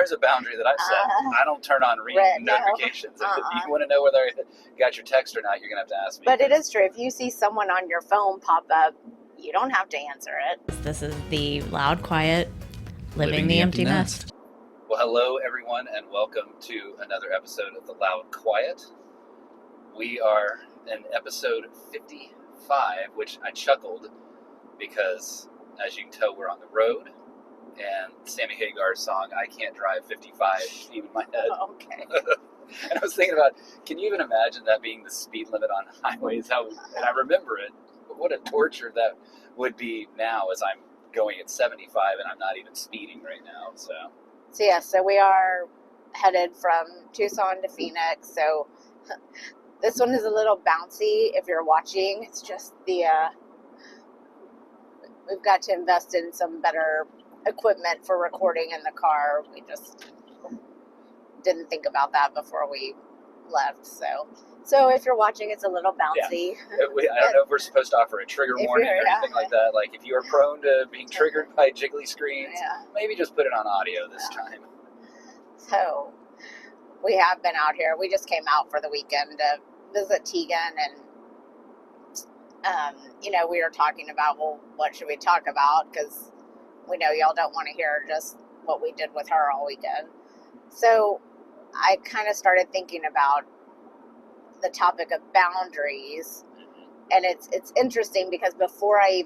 there's a boundary that I've set. I don't turn on ring notifications. No. If you want to know whether I got your text or not, you're going to have to ask me. But it is true. If you see someone on your phone pop up, you don't have to answer it. This is the Loud Quiet Living the Empty Nest. Well, hello, everyone, and welcome to another episode of The Loud Quiet. We are in episode 55, which I chuckled because, as you can tell, we're on the road. And Sammy Hagar's song, I Can't Drive 55, came in my head. Oh, okay. And I was thinking about, can you even imagine that being the speed limit on highways? And I remember it, but what a torture that would be now as I'm going at 75 and I'm not even speeding right now. So we are headed from Tucson to Phoenix. So this one is a little bouncy if you're watching. It's just we've got to invest in some better equipment for recording in the car. We just didn't think about that before we left. So if you're watching, it's a little bouncy. Yeah. I don't know if we're supposed to offer a trigger warning or anything like that. Like if you are prone to being triggered by jiggly screens, maybe just put it on audio this time. So we have been out here. We just came out for the weekend to visit Tegan, and we were talking about, well, what should we talk about? Because we know y'all don't want to hear just what we did with her all weekend. So I kind of started thinking about the topic of boundaries. And it's interesting because before I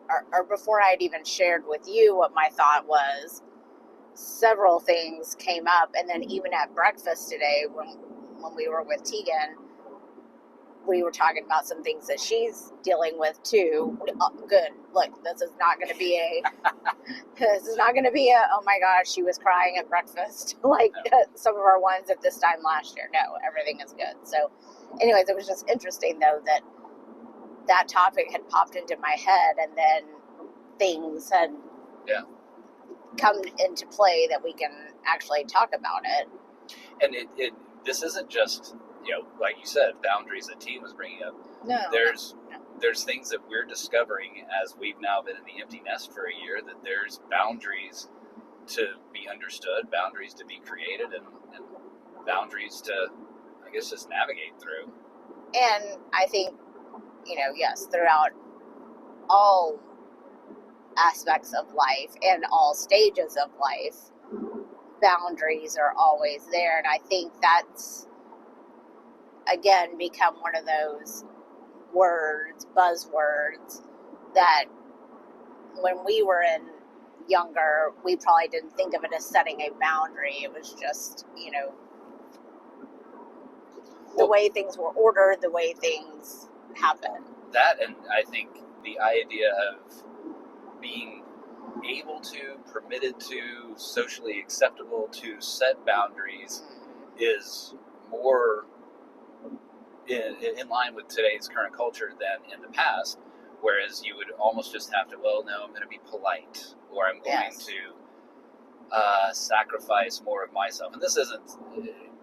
had even shared with you what my thought was, several things came up. And then even at breakfast today, when we were with Tegan, we were talking about some things that she's dealing with too. Good. Look, this is not going to be oh my gosh, she was crying at breakfast like some of our ones at this time last year. No, everything is good. So anyways, it was just interesting though that topic had popped into my head, and then things had come into play that we can actually talk about it. And this isn't just, like you said, boundaries that T was bringing up. No. There's things that we're discovering as we've now been in the empty nest for a year, that there's boundaries to be understood, boundaries to be created, and boundaries to, I guess, just navigate through. And I think, yes, throughout all aspects of life and all stages of life, boundaries are always there. And I think that's, again, become one of those buzzwords, that when we were younger, we probably didn't think of it as setting a boundary. It was just, the way things were ordered, the way things happen. That, and I think the idea of being able to, permitted to, socially acceptable to set boundaries is more in line with today's current culture than in the past, whereas you would almost just have to, well, no, I'm going to be polite, or I'm going to sacrifice more of myself. And this isn't,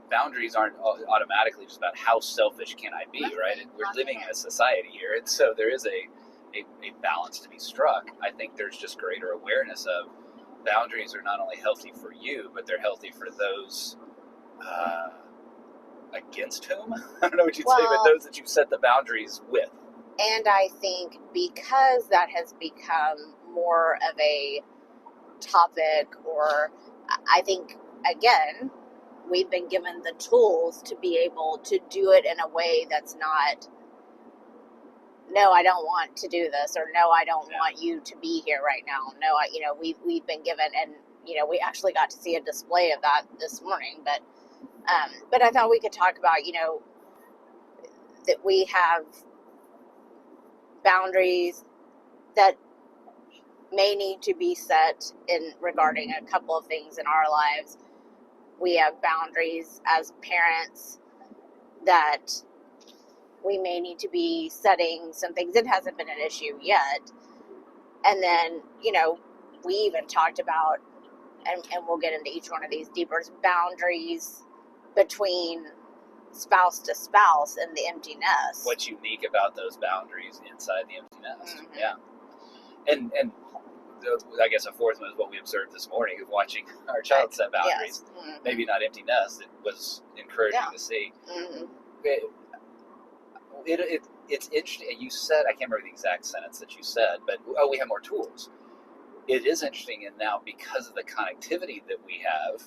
boundaries aren't automatically just about how selfish can I be, right? We're living in a society here, and so there is a balance to be struck. I think there's just greater awareness of boundaries are not only healthy for you, but they're healthy for those against whom? I don't know what you'd say, but those that you set the boundaries with. And I think because that has become more of a topic, or I think, again, we've been given the tools to be able to do it in a way that's not, no, I don't want to do this, or no, I don't want you to be here right now. No, we've been given, and, we actually got to see a display of that this morning, but I thought we could talk about, that we have boundaries that may need to be set in regarding a couple of things in our lives. We have boundaries as parents that we may need to be setting some things. It hasn't been an issue yet. And then, we even talked about, and we'll get into each one of these deeper, boundaries between spouse to spouse in the empty nest. What's unique about those boundaries inside the empty nest? Mm-hmm. Yeah. And I guess a fourth one is what we observed this morning of watching our child set boundaries. Yes. Mm-hmm. Maybe not empty nest. It was encouraging to see. Mm-hmm. It's interesting. You said, I can't remember the exact sentence that you said, but we have more tools. It is interesting, and now because of the connectivity that we have,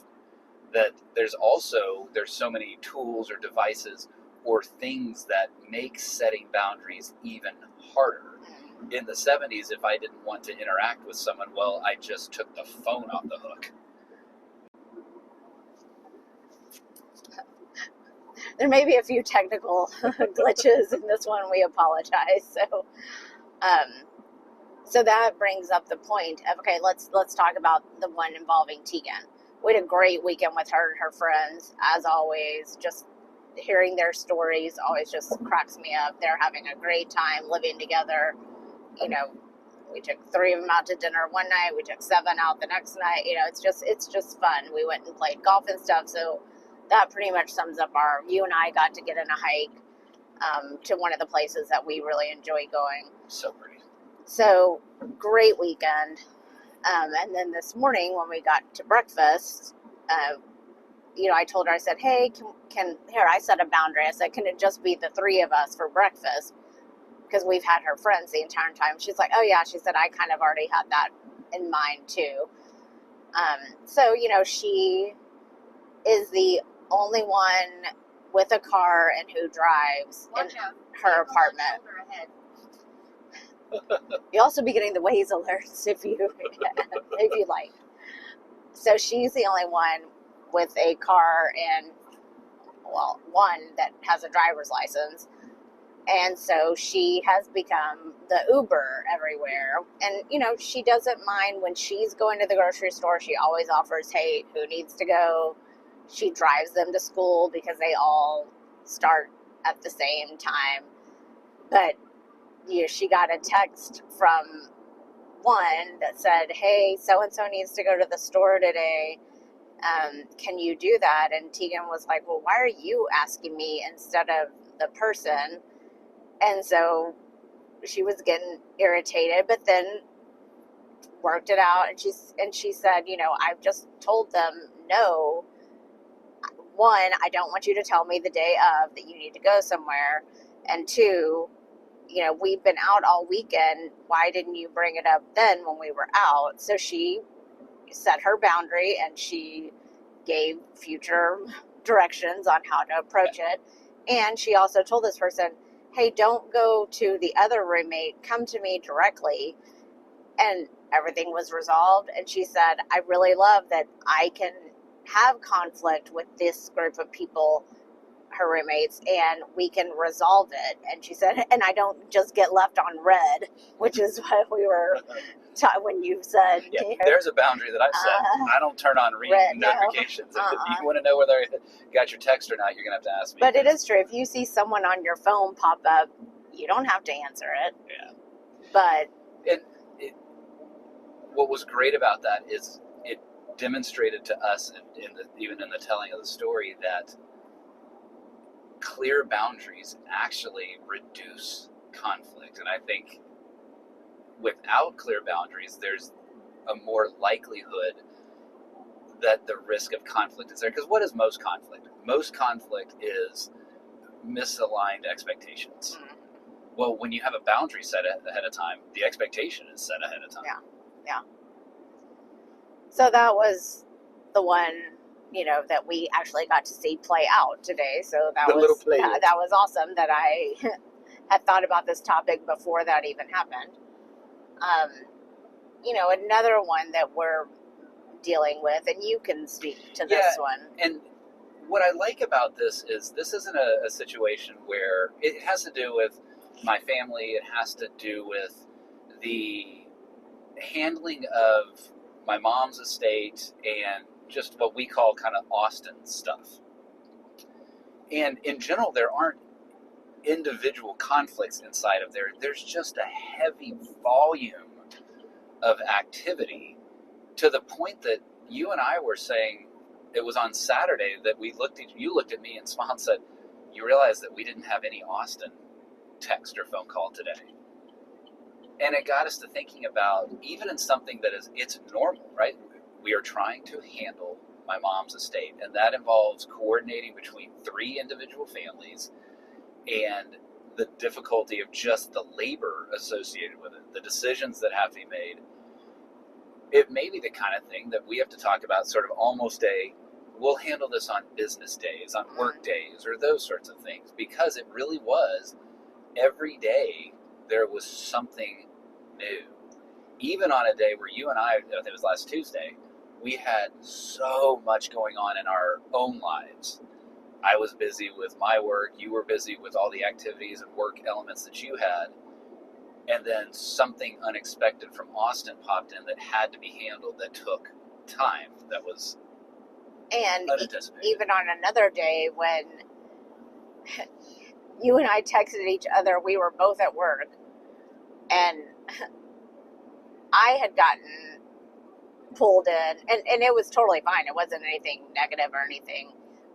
that there's so many tools or devices or things that make setting boundaries even harder. In the 70s, if I didn't want to interact with someone, well, I just took the phone off the hook. There may be a few technical glitches in this one. We apologize. So that brings up the point of, okay, let's talk about the one involving Tegan. We had a great weekend with her and her friends, as always. Just hearing their stories always just cracks me up. They're having a great time living together. You know, we took 3 of them out to dinner one night. We took 7 out the next night. You know, it's just fun. We went and played golf and stuff. So that pretty much sums up you and I got to get in a hike to one of the places that we really enjoy going. So pretty. So great weekend. And then this morning when we got to breakfast, you know, I told her, I said, hey, I set a boundary. I said, can it just be the 3 of us for breakfast? Because we've had her friends the entire time. She's like, oh yeah. She said, I kind of already had that in mind too. So, you know, she is the only one with a car and who drives in her apartment. You'll also be getting the Waze alerts if you like. So she's the only one with a car and, well, one that has a driver's license. And so she has become the Uber everywhere. And, you know, she doesn't mind when she's going to the grocery store. She always offers, hey, who needs to go? She drives them to school because they all start at the same time. But, you know, she got a text from one that said, hey, so-and-so needs to go to the store today. Can you do that? And Tegan was like, well, why are you asking me instead of the person? And so she was getting irritated, but then worked it out. And she said, you know, I've just told them, no, 1, I don't want you to tell me the day of that you need to go somewhere. And 2, you know, we've been out all weekend. Why didn't you bring it up then when we were out? So she set her boundary and she gave future directions on how to approach it. And she also told this person, hey, don't go to the other roommate, come to me directly. And everything was resolved. And she said, I really love that I can have conflict with this group of people, her roommates, and we can resolve it. And she said, and I don't just get left on red, which is what we were taught when you said. Yeah, there's a boundary that I've set. I don't turn on red notifications. No. If you want to know whether I got your text or not, you're going to have to ask me. But it is true. If you see someone on your phone pop up, you don't have to answer it. Yeah. But what was great about that is it demonstrated to us, even in the telling of the story, that clear boundaries actually reduce conflict. And I think without clear boundaries, there's a more likelihood that the risk of conflict is there. Because what is most conflict? Most conflict is misaligned expectations. Mm-hmm. Well, when you have a boundary set ahead of time, the expectation is set ahead of time. Yeah. So that was the one, you know, that we actually got to see play out today. So that was awesome that I had thought about this topic before that even happened. You know, another one that we're dealing with, and you can speak to this one. And what I like about this isn't a situation where it has to do with my family. It has to do with the handling of my mom's estate and just what we call kind of Austin stuff. And in general, there aren't individual conflicts inside of there. There's just a heavy volume of activity to the point that you and I were saying, it was on Saturday that you looked at me and smiled and said, you realize that we didn't have any Austin text or phone call today. And it got us to thinking about, even in something that it's normal, right? We are trying to handle my mom's estate, and that involves coordinating between 3 individual families, and the difficulty of just the labor associated with it, the decisions that have to be made. It may be the kind of thing that we have to talk about sort of almost we'll handle this on business days, on work days, or those sorts of things, because it really was every day there was something new. Even on a day where you and I think it was last Tuesday, we had so much going on in our own lives. I was busy with my work, you were busy with all the activities and work elements that you had, and then something unexpected from Austin popped in that had to be handled, that took time, that was unanticipated. Even on another day when you and I texted each other, we were both at work, and I had gotten pulled in, and it was totally fine. It wasn't anything negative or anything,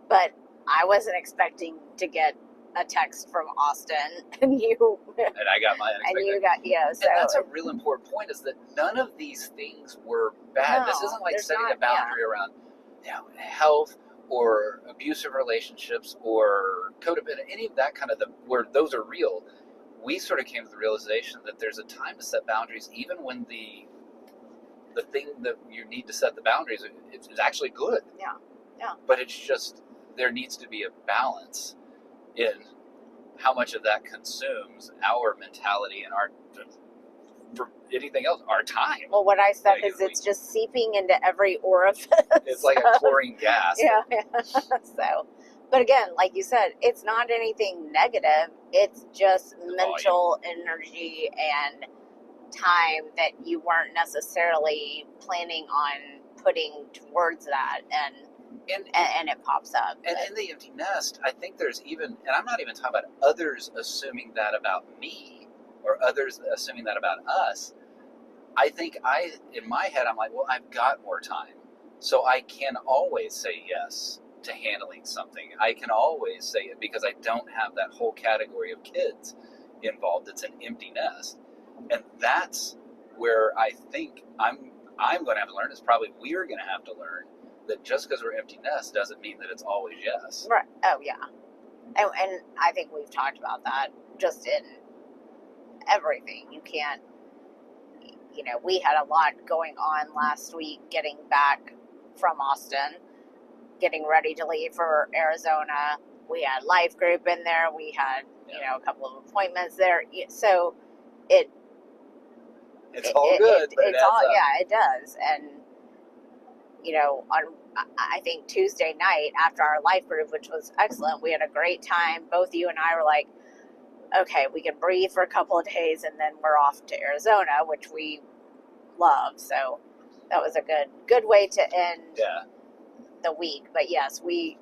but I wasn't expecting to get a text from Austin, and I got my unexpected. And you got, so. And that's a real important point, is that none of these things were bad. No, this isn't like setting a boundary around health or abusive relationships or codependent, any of that kind of where those are real. We sort of came to the realization that there's a time to set boundaries, even when the thing that you need to set the boundaries is actually good. Yeah. But it's just, there needs to be a balance in how much of that consumes our mentality and for anything else, our time. Well, what I said is it's just seeping into every orifice. It's like a chlorine gas. Yeah. So, but again, like you said, it's not anything negative. It's just mental energy and time that you weren't necessarily planning on putting towards that, and it pops up. And in the empty nest, I think there's even, and I'm not even talking about others assuming that about me or others assuming that about us. I think in my head, I'm like, well, I've got more time, so I can always say yes to handling something. I can always say it because I don't have that whole category of kids involved. It's an empty nest. And that's where I think I'm going to have to learn, is probably we're going to have to learn, that just because we're empty nest doesn't mean that it's always yes. Right. Oh, yeah. And I think we've talked about that just in everything. You can't, we had a lot going on last week getting back from Austin, getting ready to leave for Arizona. We had life group in there. We had, a couple of appointments there. So it's all good. But it's all, it does. And, I think Tuesday night after our life group, which was excellent, we had a great time. Both you and I were like, okay, we can breathe for a couple of days and then we're off to Arizona, which we love. So that was a good way to end the week. But yes, we,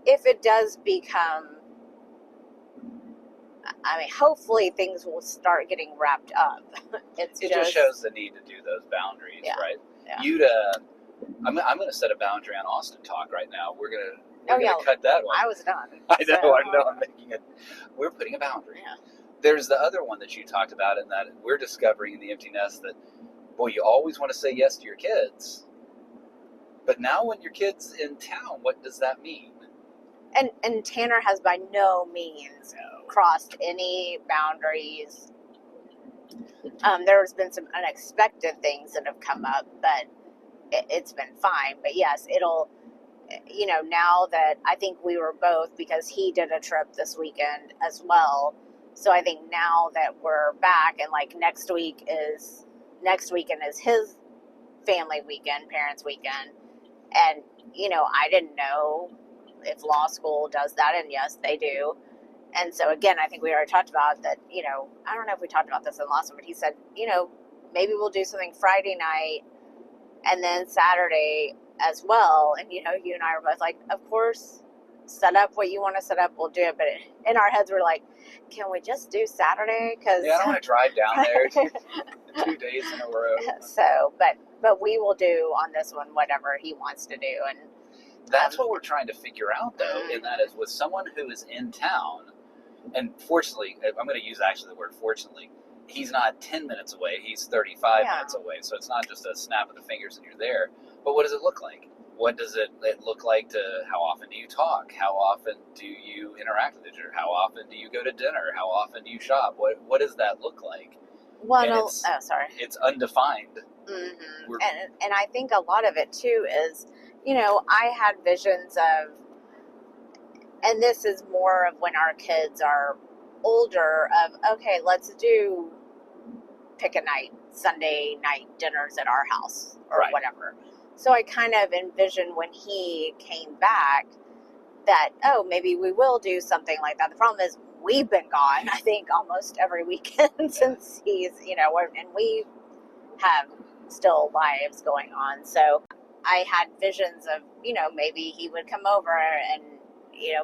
if it does become, hopefully things will start getting wrapped up. It just shows the need to do those boundaries, right? Yeah. I'm going to set a boundary on Austin Talk right now. We're going to cut that one. I was done. I know. I'm making it. We're putting a boundary. Yeah. There's the other one that you talked about, and that we're discovering in the empty nest that, boy, you always want to say yes to your kids. But now when your kid's in town, what does that mean? And Tanner has by no means crossed any boundaries. There's been some unexpected things that have come up, but it's been fine. But yes, it'll, now that I think we were both, because he did a trip this weekend as well. So I think now that we're back, and like next weekend is his family weekend, parents weekend. And, I didn't know if law school does that, and yes, they do. And so again, I think we already talked about that, I don't know if we talked about this in the last one, but he said, maybe we'll do something Friday night and then Saturday as well. And, you and I were both like, of course, set up what you want to set up, we'll do it. But in our heads, we're like, can we just do Saturday? I don't want to drive down there 2 days in a row. So, but we will do on this one whatever he wants to do. And that's what we're trying to figure out, though, and that is with someone who is in town, and fortunately, I'm going to use actually the word fortunately, he's not 10 minutes away, he's 35 Yeah. minutes away. So it's not just a snap of the fingers and you're there. But what does it look like? What does it look like to how often do you talk? How often do you interact with each other? How often do you go to dinner? How often do you shop? What does that look like? Well, And it's undefined. Mm-hmm. And I think a lot of it too is, I had visions of, and this is more of when our kids are older, of, okay, let's do pick a night, Sunday night dinners at our house or Right. whatever. So I kind of envisioned when he came back that, oh, maybe we will do something like that. The problem is we've been gone, I think, almost every weekend since he's, and we have still lives going on. So I had visions of, maybe he would come over and,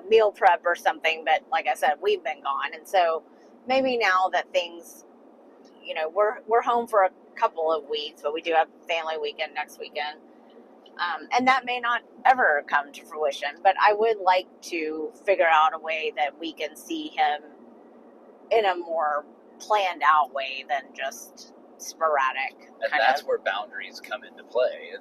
meal prep or something. But like I said, we've been gone. And so maybe now that things, we're home for a couple of weeks, but we do have family weekend next weekend. And that may not ever come to fruition, but I would like to figure out a way that we can see him in a more planned out way than just sporadic. And that's where boundaries come into play.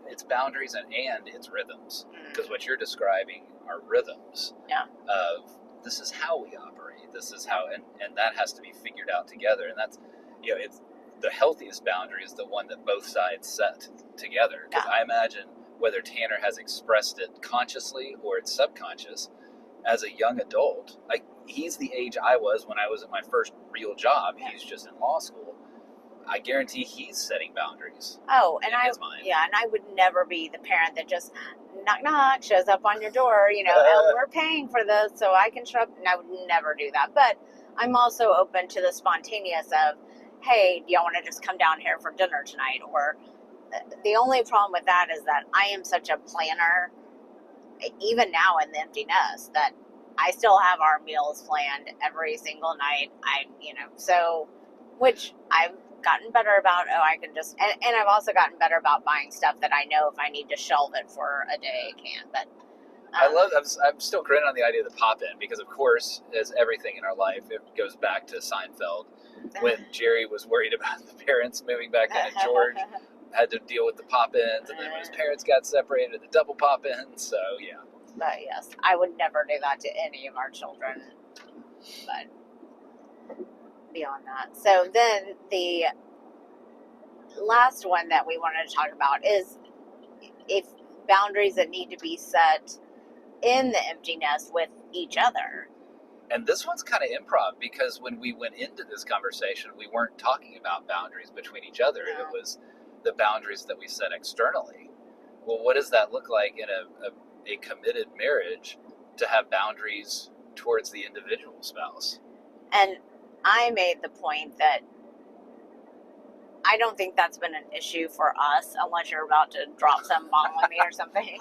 It's boundaries and it's rhythms. Because what you're describing are rhythms. Yeah. Of this is how we operate. This is how, and that has to be figured out together. And that's, it's the healthiest boundary is the one that both sides set together. Because I imagine whether Tanner has expressed it consciously or it's subconscious, as a young adult, like he's the age I was when I was at my first real job. He's just in law school. I guarantee he's setting boundaries. Oh, and his mind. Yeah, and I would never be the parent that just knock knock shows up on your door. Oh, we're paying for this, so I can show up. And I would never do that. But I'm also open to the spontaneous of, hey, do y'all want to just come down here for dinner tonight? Or the only problem with that is that I am such a planner, even now in the empty nest, that I still have our meals planned every single night. So, which I've gotten better about. I can just, and I've also gotten better about buying stuff that I know if I need to shelve it for a day, I can. But I'm still grinning on the idea of the pop-in, because of course, as everything in our life, it goes back to Seinfeld when Jerry was worried about the parents moving back in, and George had to deal with the pop-ins, and then when his parents got separated, the double pop-ins. So yeah. But yes, I would never do that to any of our children. But beyond that, so then the last one that we wanted to talk about is if boundaries that need to be set in the empty nest with each other. And this one's kind of improv, because when we went into this conversation, we weren't talking about boundaries between each other. No. It was the boundaries that we set externally. Well, what does that look like in a committed marriage to have boundaries towards the individual spouse? And I made the point that I don't think that's been an issue for us, unless you're about to drop some bomb on me or something.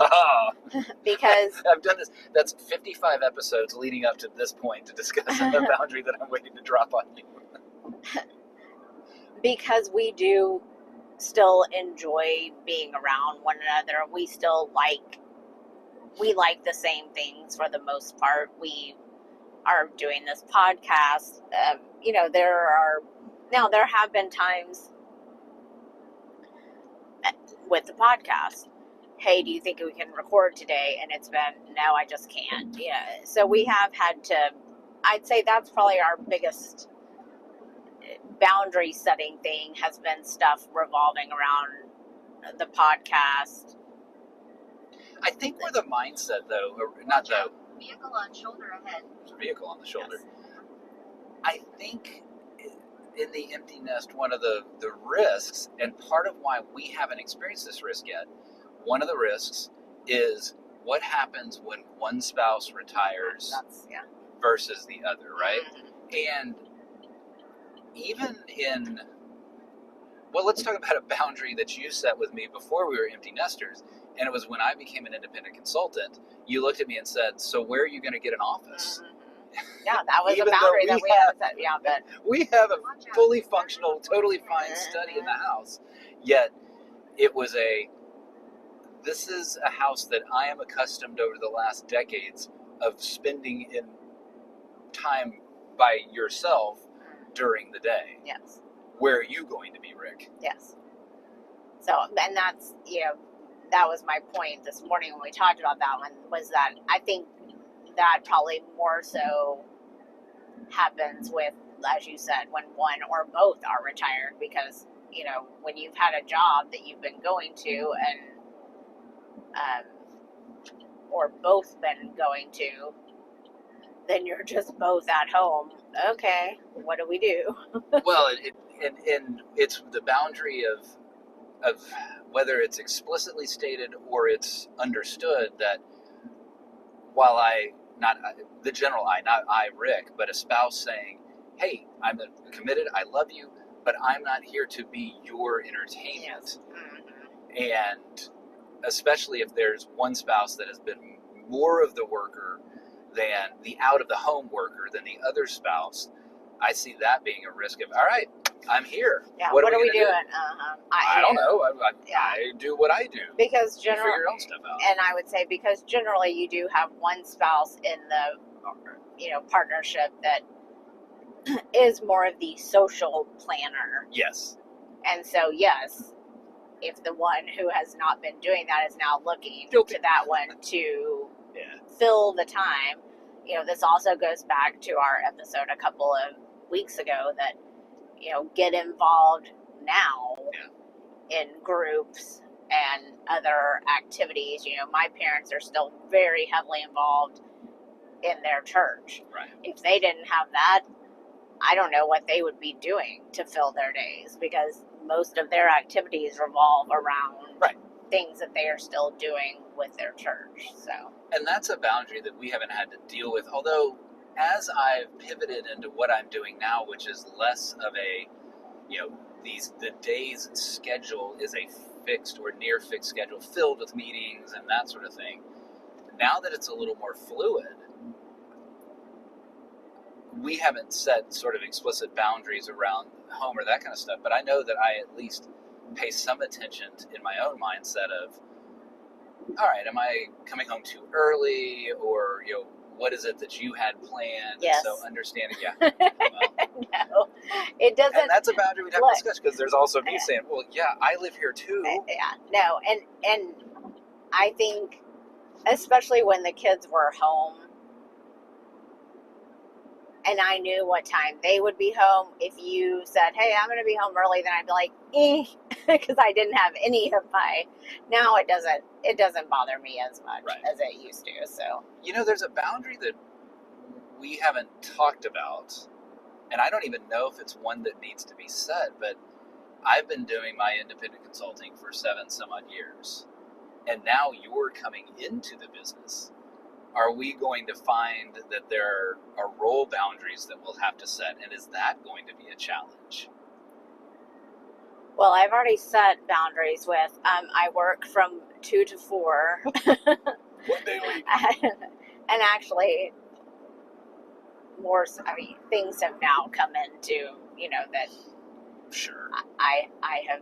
Because I've done this. That's 55 episodes leading up to this point to discuss the boundary that I'm waiting to drop on you. Because we do still enjoy being around one another. We still like the same things for the most part. We are doing this podcast. There have been times with the podcast, hey, do you think we can record today? And it's been, no, I just can't. Yeah. So we have had to, I'd say that's probably our biggest boundary setting thing, has been stuff revolving around the podcast. I think we're the mindset, though, Vehicle on shoulder ahead. Vehicle on the shoulder. Yes. I think in the empty nest, one of the risks, and part of why we haven't experienced this risk yet, one of the risks is what happens when one spouse retires versus the other, right? Mm-hmm. And even let's talk about a boundary that you set with me before we were empty nesters, and it was when I became an independent consultant. You looked at me and said, so where are you going to get an office? Mm-hmm. Yeah, that was a boundary that we had set. Yeah, but we have a fully functional, totally fine study in the house. Yet it was this is a house that I am accustomed over the last decades of spending in time by yourself during the day. Yes. where are you going to be, Rick? Yes. So, and that's, that was my point this morning when we talked about that one, was that I think that probably more so happens with, as you said, when one or both are retired, because, when you've had a job that you've been going to and, or both been going to, then you're just both at home. Okay, what do we do? Well, and it's the boundary of whether it's explicitly stated or it's understood that while the general I, not I, Rick, but a spouse saying, hey, I'm committed, I love you, but I'm not here to be your entertainment. Yes. And especially if there's one spouse that has been more of the worker than the out of the home worker than the other spouse, I see that being a risk of, all right, I'm here. Yeah, what are we doing? I don't know. I do what I do. Because you figure your own stuff out. And I would say because generally you do have one spouse in the partnership that is more of the social planner. Yes. And so yes, if the one who has not been doing that is now looking Guilty. to that one to fill the time, this also goes back to our episode a couple of weeks ago that, get involved now in groups and other activities. My parents are still very heavily involved in their church. Right. If they didn't have that, I don't know what they would be doing to fill their days, because most of their activities revolve around things that they are still doing with their church. So, and that's a boundary that we haven't had to deal with, although as I've pivoted into what I'm doing now, which is less of a, the day's schedule is a fixed or near fixed schedule filled with meetings and that sort of thing. Now that it's a little more fluid, we haven't set sort of explicit boundaries around home or that kind of stuff, but I know that I at least pay some attention in my own mindset of, all right, am I coming home too early, or, what is it that you had planned? Yes. So understanding, no, it doesn't. And that's a boundary we'd have to discuss, because there's also me saying, well, yeah, I live here too. No, and I think, especially when the kids were home, and I knew what time they would be home. If you said, hey, I'm going to be home early, then I'd be like, because I didn't have any of my, now it doesn't bother me as much as it used to. So, there's a boundary that we haven't talked about, and I don't even know if it's one that needs to be set, but I've been doing my independent consulting for 7 some odd years, and now you're coming into the business. Are we going to find that there are role boundaries that we'll have to set, and is that going to be a challenge? Well, I've already set boundaries with, I work from 2 to 4. 1 day a week. And actually, things have now come into, that Sure. I have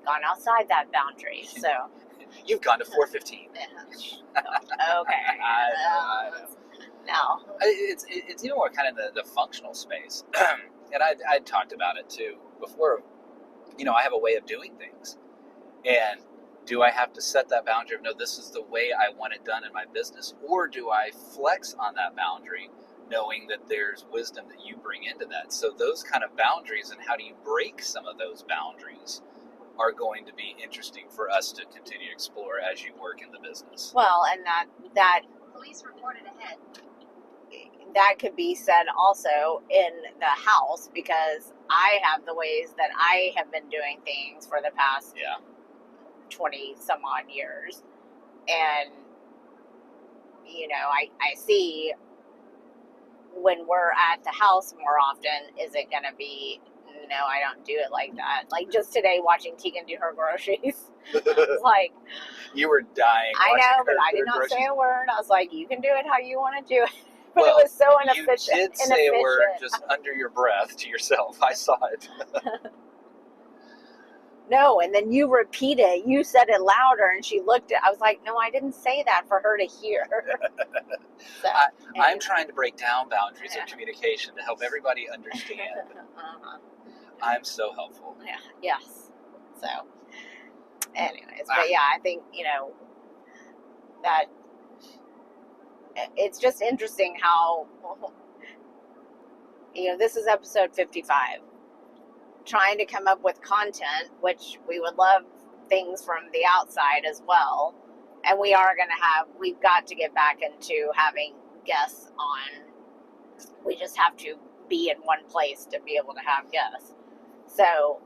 gone outside that boundary, so. You've gone to 4:15. Okay. I know. No. It's even more kind of the functional space. And I talked about it too before. I have a way of doing things. And do I have to set that boundary of, no, this is the way I want it done in my business? Or do I flex on that boundary, knowing that there's wisdom that you bring into that? So those kind of boundaries, and how do you break some of those boundaries, are going to be interesting for us to continue to explore as you work in the business. Well, and that police reported ahead. That could be said also in the house, because I have the ways that I have been doing things for the past 20 some odd years, and I see when we're at the house more often, is it going to be, no, I don't do it like that. Like just today, watching Tegan do her groceries. Like, you were dying. I know, but I did not say a word. I was like, you can do it how you want to do it. But it was so inefficient. You did say a word just under your breath to yourself. I saw it. No, and then you repeat it. You said it louder, and she looked at. I was like, no, I didn't say that for her to hear. So, I'm trying to break down boundaries of communication to help everybody understand. I'm so helpful. Yeah. Yes. So, anyways, but yeah, I think, that it's just interesting how, this is episode 55. Trying to come up with content, which we would love things from the outside as well. And we've got to get back into having guests on. We just have to be in one place to be able to have guests. So,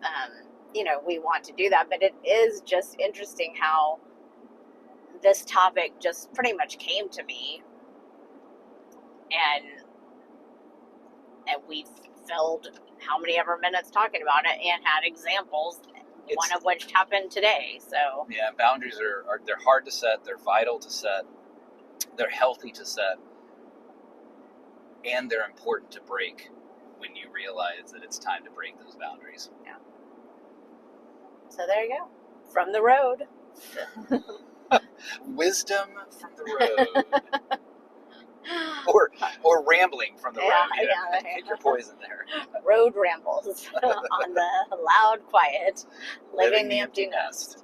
we want to do that. But it is just interesting how this topic just pretty much came to me. And we filled how many ever minutes talking about it and had examples, one of which happened today. So yeah, boundaries are they're hard to set, they're vital to set, they're healthy to set, and they're important to break when you realize that it's time to break those boundaries. Yeah. So there you go. From the road. Wisdom from the road. or rambling from the road. Yeah. Pick your poison there. Road rambles on the loud, quiet, living the empty nest.